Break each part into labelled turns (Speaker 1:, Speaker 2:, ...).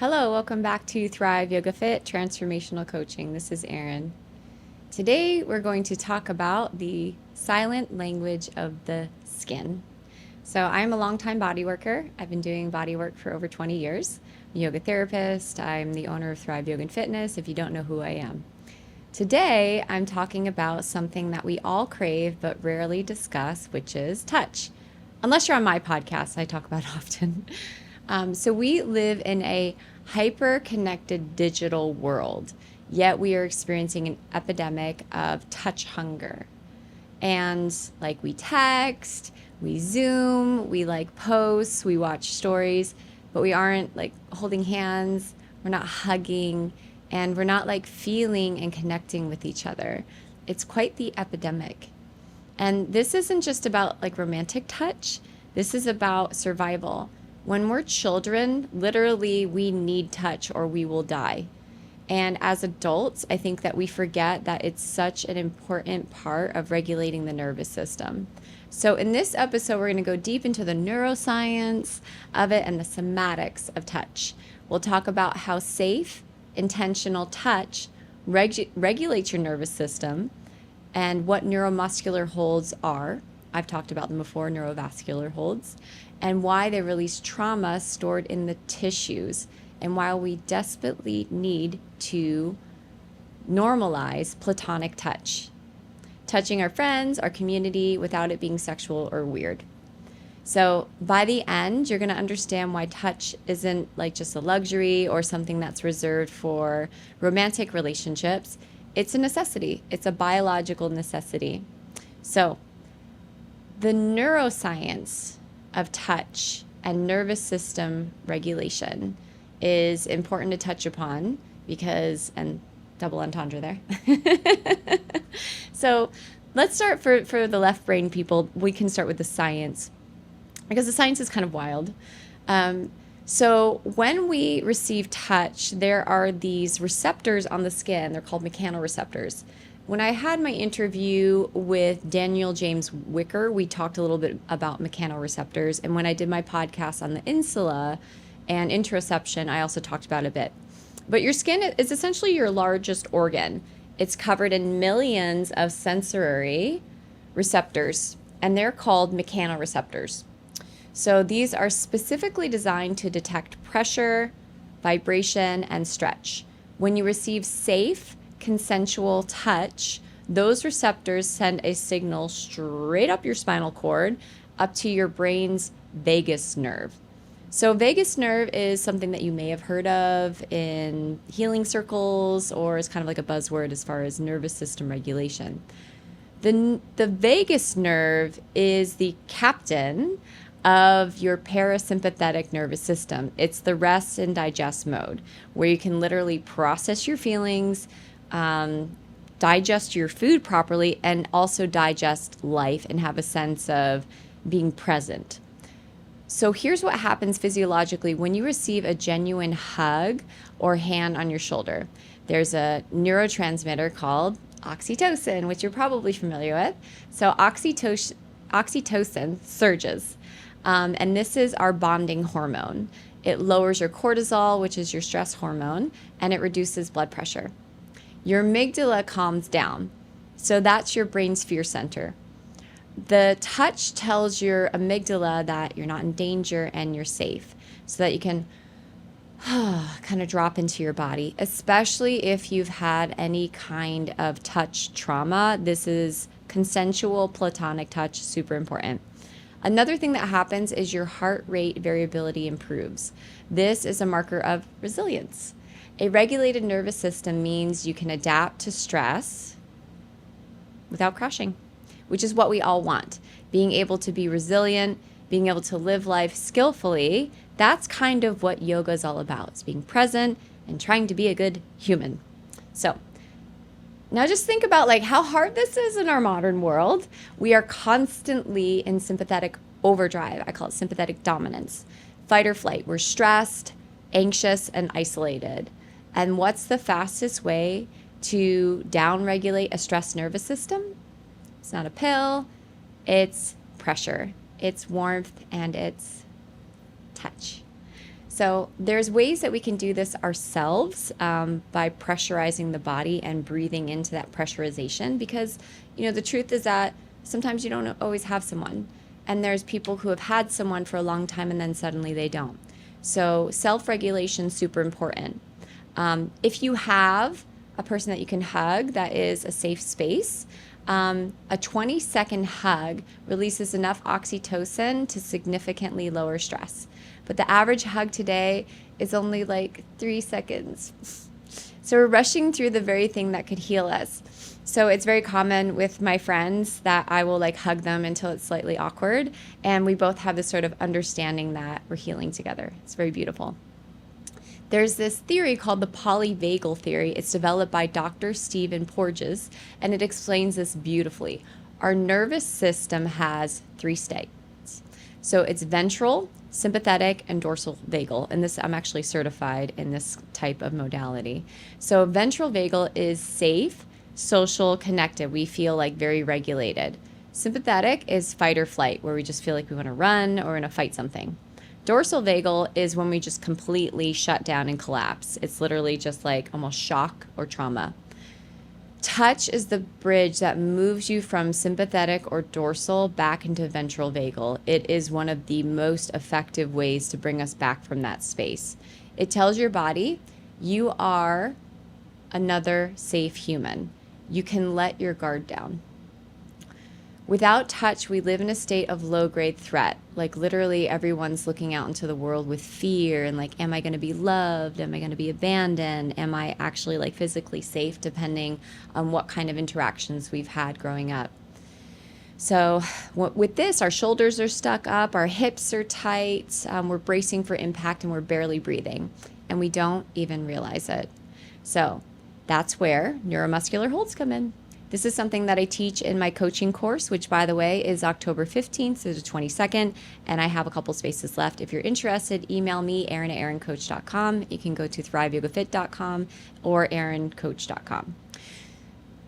Speaker 1: Hello, welcome back to Thrive Yoga Fit Transformational Coaching. This is Erin. Today we're going to talk about the silent language of the skin. So I'm a longtime body worker. I've been doing body work for over 20 years. I'm a yoga therapist. I'm the owner of Thrive Yoga and Fitness, if you don't know who I am. Today I'm talking about something that we all crave but rarely discuss, which is touch. Unless you're on my podcast, I talk about it often. So we live in a hyper-connected digital world, yet we are experiencing an epidemic of touch hunger. And like we text, we Zoom, we like posts, we watch stories, but we aren't like holding hands, we're not hugging, and we're not like feeling and connecting with each other. It's quite the epidemic. And this isn't just about like romantic touch, this is about survival. When we're children, literally, we need touch or we will die. And as adults, I think that we forget that it's such an important part of regulating the nervous system. So in this episode, we're going to go deep into the neuroscience of it and the somatics of touch. We'll talk about how safe, intentional touch regulates your nervous system and what neuromuscular holds are. I've talked about them before, neurovascular holds, and why they release trauma stored in the tissues, and why we desperately need to normalize platonic touch. Touching our friends, our community, without it being sexual or weird. So by the end, you're going to understand why touch isn't like just a luxury or something that's reserved for romantic relationships. It's a necessity. It's a biological necessity. So the neuroscience of touch and nervous system regulation is important to touch upon because, and double entendre there. So let's start for the left brain people. We can start with the science because the science is kind of wild. So when we receive touch, there are these receptors on the skin. They're called mechanoreceptors. When I had my interview with Daniel James Wicker, we talked a little bit about mechanoreceptors. And when I did my podcast on the insula and interoception, I also talked about it a bit. But your skin is essentially your largest organ. It's covered in millions of sensory receptors, and they're called mechanoreceptors. So these are specifically designed to detect pressure, vibration, and stretch. When you receive safe, consensual touch, those receptors send a signal straight up your spinal cord, up to your brain's vagus nerve. So vagus nerve is something that you may have heard of in healing circles, or is kind of like a buzzword as far as nervous system regulation. The vagus nerve is the captain of your parasympathetic nervous system. It's the rest and digest mode, where you can literally process your feelings, digest your food properly, and also digest life and have a sense of being present. So here's what happens physiologically when you receive a genuine hug or hand on your shoulder. There's a neurotransmitter called oxytocin, which you're probably familiar with. So oxytocin surges, and this is our bonding hormone. It lowers your cortisol, which is your stress hormone, and it reduces blood pressure. Your amygdala calms down. So that's your brain's fear center. The touch tells your amygdala that you're not in danger and you're safe, so that you can kind of drop into your body, especially if you've had any kind of touch trauma. This is consensual platonic touch, super important. Another thing that happens is your heart rate variability improves. This is a marker of resilience. A regulated nervous system means you can adapt to stress without crashing, which is what we all want. Being able to be resilient, being able to live life skillfully, that's kind of what yoga is all about. It's being present and trying to be a good human. So now just think about like how hard this is in our modern world. We are constantly in sympathetic overdrive. I call it sympathetic dominance. Fight or flight. We're stressed, anxious, and isolated. And what's the fastest way to downregulate a stressed nervous system? It's not a pill, it's pressure, it's warmth, and it's touch. So there's ways that we can do this ourselves by pressurizing the body and breathing into that pressurization because, the truth is that sometimes you don't always have someone. And there's people who have had someone for a long time and then suddenly they don't. So self-regulation is super important. If you have a person that you can hug that is a safe space, a 20-second hug releases enough oxytocin to significantly lower stress. But the average hug today is only like 3 seconds. So we're rushing through the very thing that could heal us. So it's very common with my friends that I will like hug them until it's slightly awkward. And we both have this sort of understanding that we're healing together. It's very beautiful. There's this theory called the Polyvagal theory. It's developed by Dr. Stephen Porges, and it explains this beautifully. Our nervous system has 3 states. So it's ventral, sympathetic, and dorsal vagal. And this, I'm actually certified in this type of modality. So ventral vagal is safe, social, connected. We feel like very regulated. Sympathetic is fight or flight, where we just feel like we want to run or want to fight something. Dorsal vagal is when we just completely shut down and collapse. It's literally just like almost shock or trauma. Touch is the bridge that moves you from sympathetic or dorsal back into ventral vagal. It is one of the most effective ways to bring us back from that space. It tells your body you are another safe human. You can let your guard down. Without touch, we live in a state of low-grade threat. Like literally everyone's looking out into the world with fear and like, am I going to be loved? Am I going to be abandoned? Am I actually like physically safe, depending on what kind of interactions we've had growing up? So with this, our shoulders are stuck up, our hips are tight, we're bracing for impact and we're barely breathing. And we don't even realize it. So that's where neuromuscular holds come in. This is something that I teach in my coaching course, which, by the way, is October 15th to the 22nd, and I have a couple spaces left. If you're interested, email me, Erin at erincoach.com. You can go to thriveyogafit.com or erincoach.com.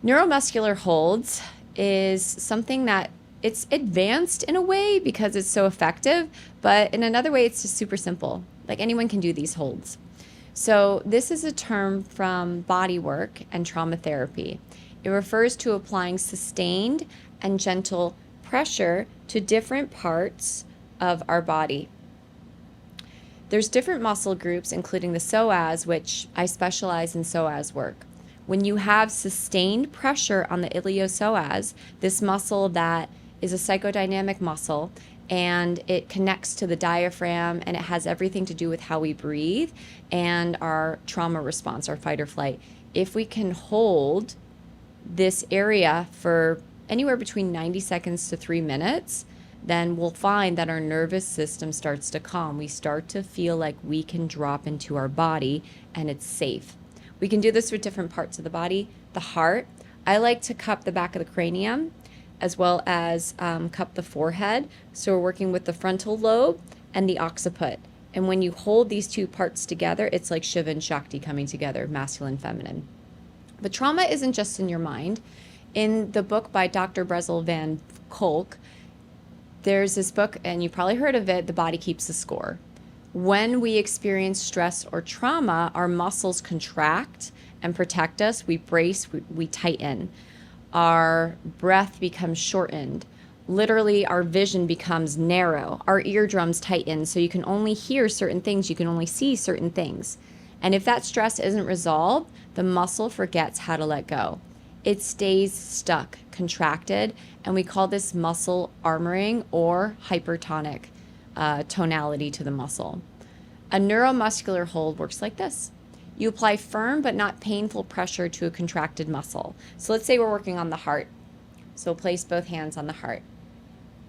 Speaker 1: Neuromuscular holds is something that it's advanced in a way because it's so effective, but in another way, it's just super simple. Like anyone can do these holds. So this is a term from body work and trauma therapy. It refers to applying sustained and gentle pressure to different parts of our body. There's different muscle groups, including the psoas, which I specialize in psoas work. When you have sustained pressure on the iliopsoas, this muscle that is a psychodynamic muscle, and it connects to the diaphragm, and it has everything to do with how we breathe and our trauma response, our fight or flight. If we can hold this area for anywhere between 90 seconds to 3 minutes, then we'll find that our nervous system starts to calm. We start to feel like we can drop into our body and it's safe. We can do this with different parts of the body. The heart, I like to cup the back of the cranium as well as cup the forehead. So we're working with the frontal lobe and the occiput. And when you hold these two parts together, it's like Shiva and Shakti coming together, masculine, feminine. But trauma isn't just in your mind. In the book by Dr. Bessel van Kolk, there's this book, and you probably heard of it, The Body Keeps the Score. When we experience stress or trauma, our muscles contract and protect us. We brace, we tighten. Our breath becomes shortened. Literally, our vision becomes narrow. Our eardrums tighten, so you can only hear certain things. You can only see certain things. And if that stress isn't resolved, the muscle forgets how to let go. It stays stuck, contracted, and we call this muscle armoring or hypertonic tonality to the muscle. A neuromuscular hold works like this. You apply firm but not painful pressure to a contracted muscle. So let's say we're working on the heart. So place both hands on the heart.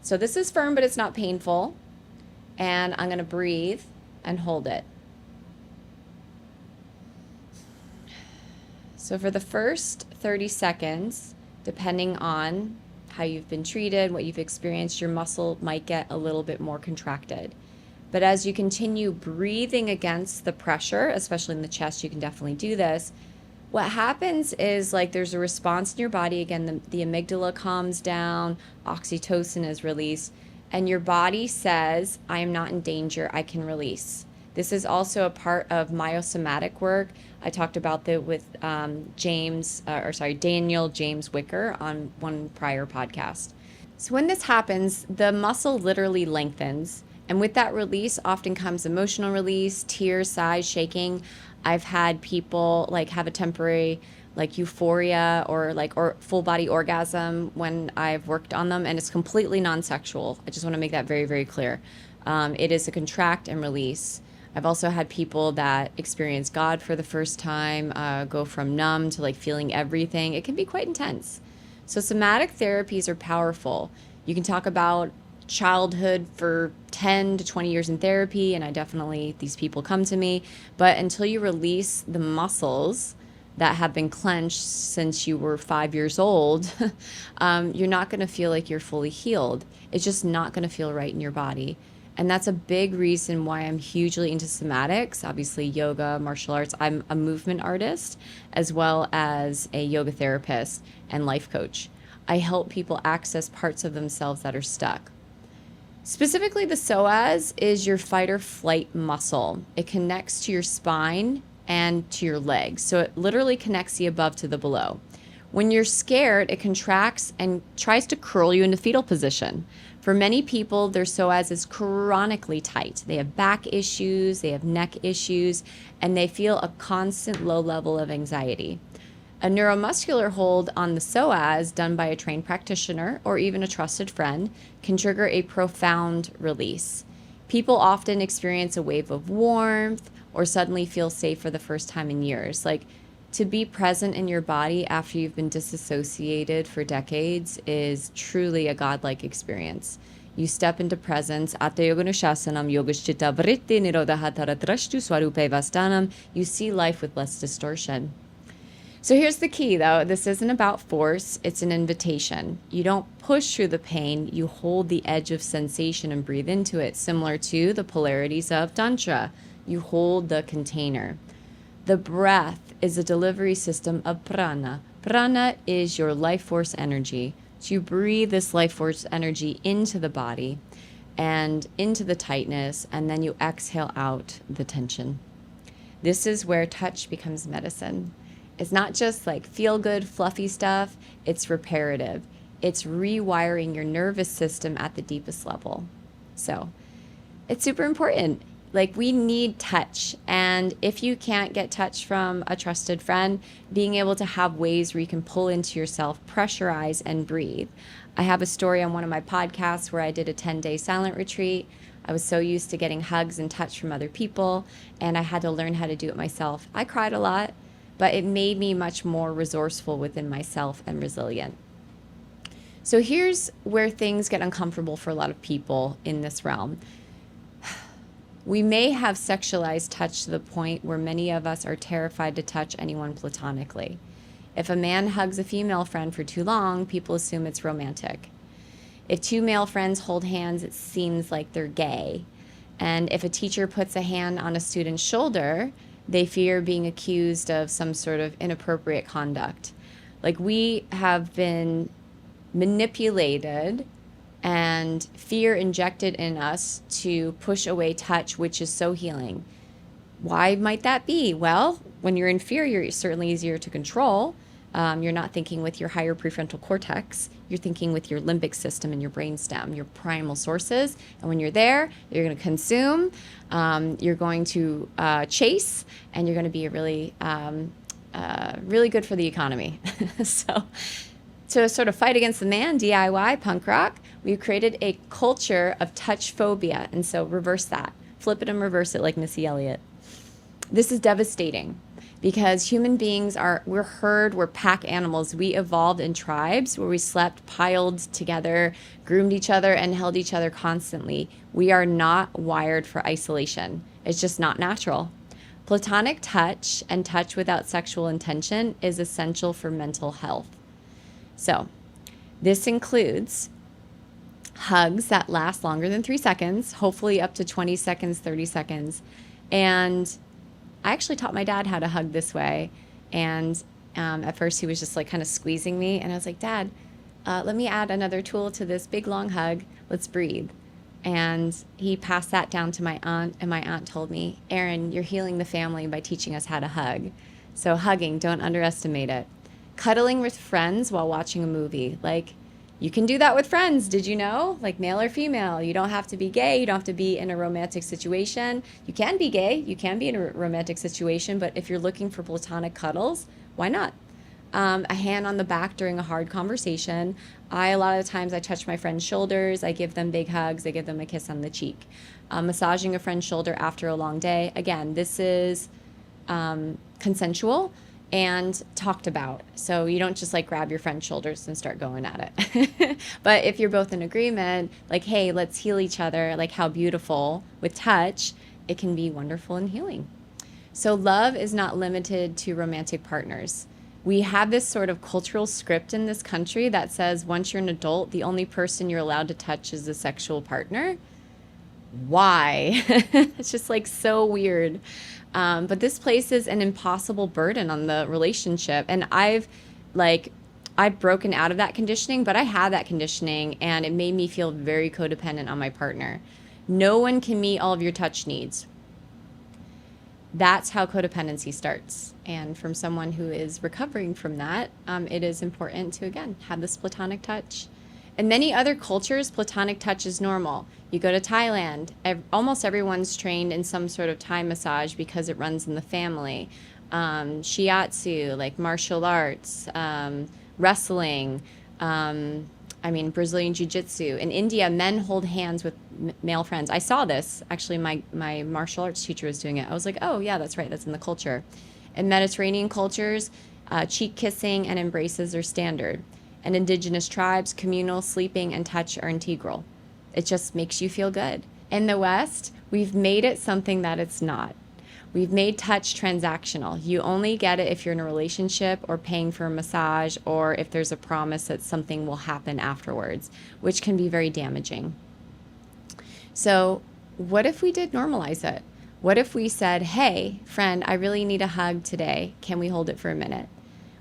Speaker 1: So this is firm, but it's not painful. And I'm going to breathe and hold it. So for the first 30 seconds, depending on how you've been treated, what you've experienced, your muscle might get a little bit more contracted. But as you continue breathing against the pressure, especially in the chest, you can definitely do this. What happens is like there's a response in your body. Again, the amygdala calms down, oxytocin is released, and your body says, I am not in danger, I can release. This is also a part of myosomatic work. I talked about that with Daniel James Wicker on one prior podcast. So when this happens, the muscle literally lengthens. And with that release often comes emotional release, tears, sighs, shaking. I've had people like have a temporary like euphoria or full body orgasm when I've worked on them, and it's completely non-sexual. I just want to make that very, very clear. It is a contract and release. I've also had people that experience God for the first time, go from numb to like feeling everything. It can be quite intense. So somatic therapies are powerful. You can talk about childhood for 10 to 20 years in therapy, and these people come to me, but until you release the muscles that have been clenched since you were 5 years old, you're not going to feel like you're fully healed. It's just not going to feel right in your body. And that's a big reason why I'm hugely into somatics, obviously yoga, martial arts. I'm a movement artist as well as a yoga therapist and life coach. I help people access parts of themselves that are stuck. Specifically, the psoas is your fight or flight muscle. It connects to your spine and to your legs. So it literally connects the above to the below. When you're scared, it contracts and tries to curl you into fetal position. For many people, their psoas is chronically tight. They have back issues, they have neck issues, and they feel a constant low level of anxiety. A neuromuscular hold on the psoas done by a trained practitioner or even a trusted friend can trigger a profound release. People often experience a wave of warmth or suddenly feel safe for the first time in years. Like, to be present in your body after you've been disassociated for decades is truly a godlike experience. You step into presence. You see life with less distortion. So here's the key, though. This isn't about force. It's an invitation. You don't push through the pain. You hold the edge of sensation and breathe into it, similar to the polarities of Tantra. You hold the container. The breath is a delivery system of prana. Prana is your life force energy. So you breathe this life force energy into the body and into the tightness, and then you exhale out the tension. This is where touch becomes medicine. It's not just like feel good, fluffy stuff. It's reparative. It's rewiring your nervous system at the deepest level. So it's super important. Like, we need touch. And if you can't get touch from a trusted friend, being able to have ways where you can pull into yourself, pressurize, and breathe. I have a story on one of my podcasts where I did a 10-day silent retreat. I was so used to getting hugs and touch from other people, and I had to learn how to do it myself. I cried a lot, but it made me much more resourceful within myself and resilient. So here's where things get uncomfortable for a lot of people in this realm. We may have sexualized touch to the point where many of us are terrified to touch anyone platonically. If a man hugs a female friend for too long, people assume it's romantic. If two male friends hold hands, it seems like they're gay. And if a teacher puts a hand on a student's shoulder, they fear being accused of some sort of inappropriate conduct. Like, we have been manipulated and fear injected in us to push away touch, which is so healing. Why might that be? Well, when you're in fear, you're certainly easier to control. You're not thinking with your higher prefrontal cortex. You're thinking with your limbic system and your brainstem, your primal sources. And when you're there, you're going to consume, you're going to chase, and you're going to be really good for the economy. So to sort of fight against the man, DIY, punk rock, we've created a culture of touch phobia. And so reverse that. Flip it and reverse it like Missy Elliott. This is devastating because human beings we're herd, we're pack animals. We evolved in tribes where we slept piled together, groomed each other, and held each other constantly. We are not wired for isolation. It's just not natural. Platonic touch and touch without sexual intention is essential for mental health. So this includes hugs that last longer than 3 seconds, hopefully up to 20 seconds, 30 seconds. And I actually taught my dad how to hug this way. And at first he was just like kind of squeezing me. And I was like, Dad, let me add another tool to this big long hug. Let's breathe. And he passed that down to my aunt, and my aunt told me, Erin, you're healing the family by teaching us how to hug. So hugging, don't underestimate it. Cuddling with friends while watching a movie. Like, you can do that with friends. Did you know? Like, male or female. You don't have to be gay. You don't have to be in a romantic situation. You can be gay. You can be in a romantic situation. But if you're looking for platonic cuddles, why not? A hand on the back during a hard conversation. A lot of the times I touch my friend's shoulders. I give them big hugs. I give them a kiss on the cheek. Massaging a friend's shoulder after a long day. Again, this is consensual and talked about. So you don't just like grab your friend's shoulders and start going at it. But if you're both in agreement, like, hey, let's heal each other, like how beautiful with touch, it can be wonderful and healing. So love is not limited to romantic partners. We have this sort of cultural script in this country that says once you're an adult, the only person you're allowed to touch is a sexual partner. Why? It's just like so weird. But this places an impossible burden on the relationship. And I've broken out of that conditioning, but I had that conditioning and it made me feel very codependent on my partner. No one can meet all of your touch needs. That's how codependency starts. And from someone who is recovering from that, it is important to, again, have this platonic touch. In many other cultures, platonic touch is normal. You go to Thailand, almost everyone's trained in some sort of Thai massage because it runs in the family. Shiatsu, like martial arts, wrestling, Brazilian jiu-jitsu. In India, men hold hands with male friends. I saw this. Actually, my martial arts teacher was doing it. I was like, oh, yeah, that's right. That's in the culture. In Mediterranean cultures, cheek kissing and embraces are standard. And indigenous tribes, communal sleeping and touch are integral. It just makes you feel good. In the West, we've made it something that it's not. We've made touch transactional. You only get it if you're in a relationship or paying for a massage or if there's a promise that something will happen afterwards, which can be very damaging. So what if we did normalize it? What if we said, hey, friend, I really need a hug today. Can we hold it for a minute?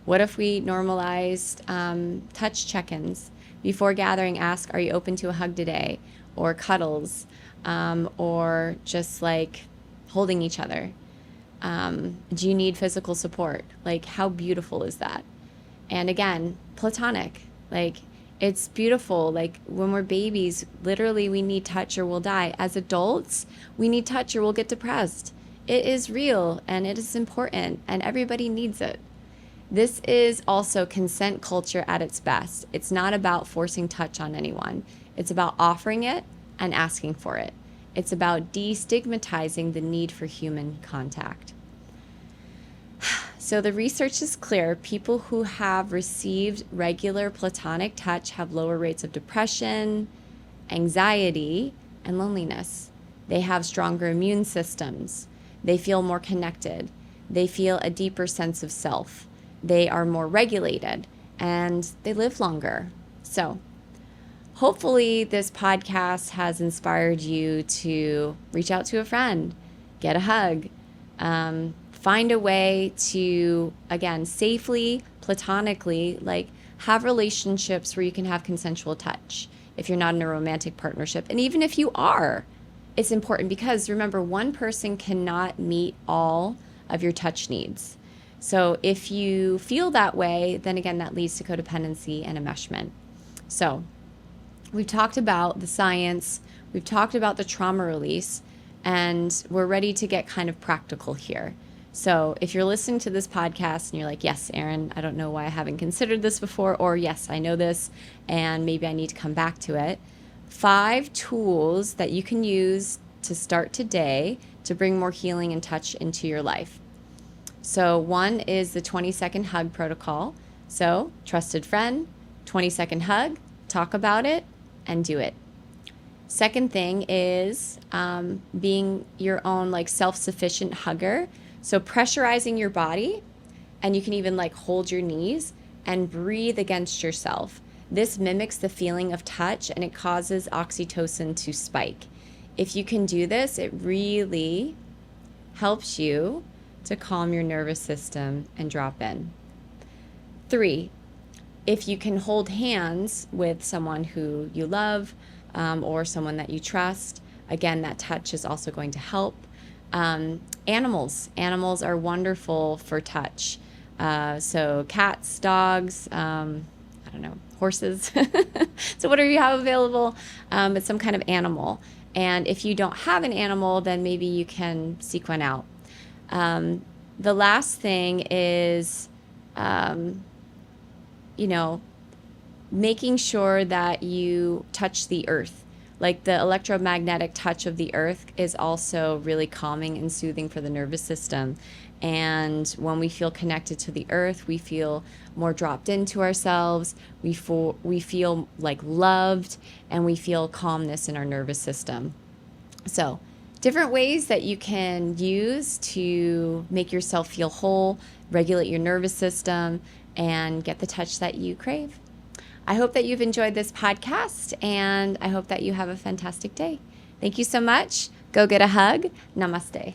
Speaker 1: What if we normalized touch check-ins? Before gathering, ask, are you open to a hug today? Or cuddles, or just like holding each other. Do you need physical support? Like, how beautiful is that? And again, platonic. Like, it's beautiful. Like, when we're babies, literally we need touch or we'll die. As adults, we need touch or we'll get depressed. It is real and it is important and everybody needs it. This is also consent culture at its best. It's not about forcing touch on anyone. It's about offering it and asking for it. It's about destigmatizing the need for human contact. So the research is clear. People who have received regular platonic touch have lower rates of depression, anxiety, and loneliness. They have stronger immune systems. They feel more connected. They feel a deeper sense of self. They are more regulated, and they live longer. So hopefully this podcast has inspired you to reach out to a friend, get a hug, find a way to, again, safely, platonically, like have relationships where you can have consensual touch if you're not in a romantic partnership. And even if you are, it's important because remember, one person cannot meet all of your touch needs. So if you feel that way, then again, that leads to codependency and enmeshment. So we've talked about the science, we've talked about the trauma release, and we're ready to get kind of practical here. So if you're listening to this podcast and you're like, yes, Erin, I don't know why I haven't considered this before, or yes, I know this, and maybe I need to come back to it. 5 tools that you can use to start today to bring more healing and touch into your life. So 1 is the 20-second hug protocol. So trusted friend, 20-second hug, talk about it, and do it. Second thing is being your own like self-sufficient hugger. So pressurizing your body, and you can even like hold your knees and breathe against yourself. This mimics the feeling of touch and it causes oxytocin to spike. If you can do this, it really helps you to calm your nervous system and drop in. 3, if you can hold hands with someone who you love, or someone that you trust. Again, that touch is also going to help. Animals are wonderful for touch. So cats, dogs, I don't know, horses. So whatever you have available, it's some kind of animal. And if you don't have an animal, then maybe you can seek one out. The last thing is, making sure that you touch the earth. Like the electromagnetic touch of the earth is also really calming and soothing for the nervous system. And when we feel connected to the earth, we feel more dropped into ourselves. We feel like loved, and we feel calmness in our nervous system. So, different ways that you can use to make yourself feel whole, regulate your nervous system, and get the touch that you crave. I hope that you've enjoyed this podcast, and I hope that you have a fantastic day. Thank you so much. Go get a hug. Namaste.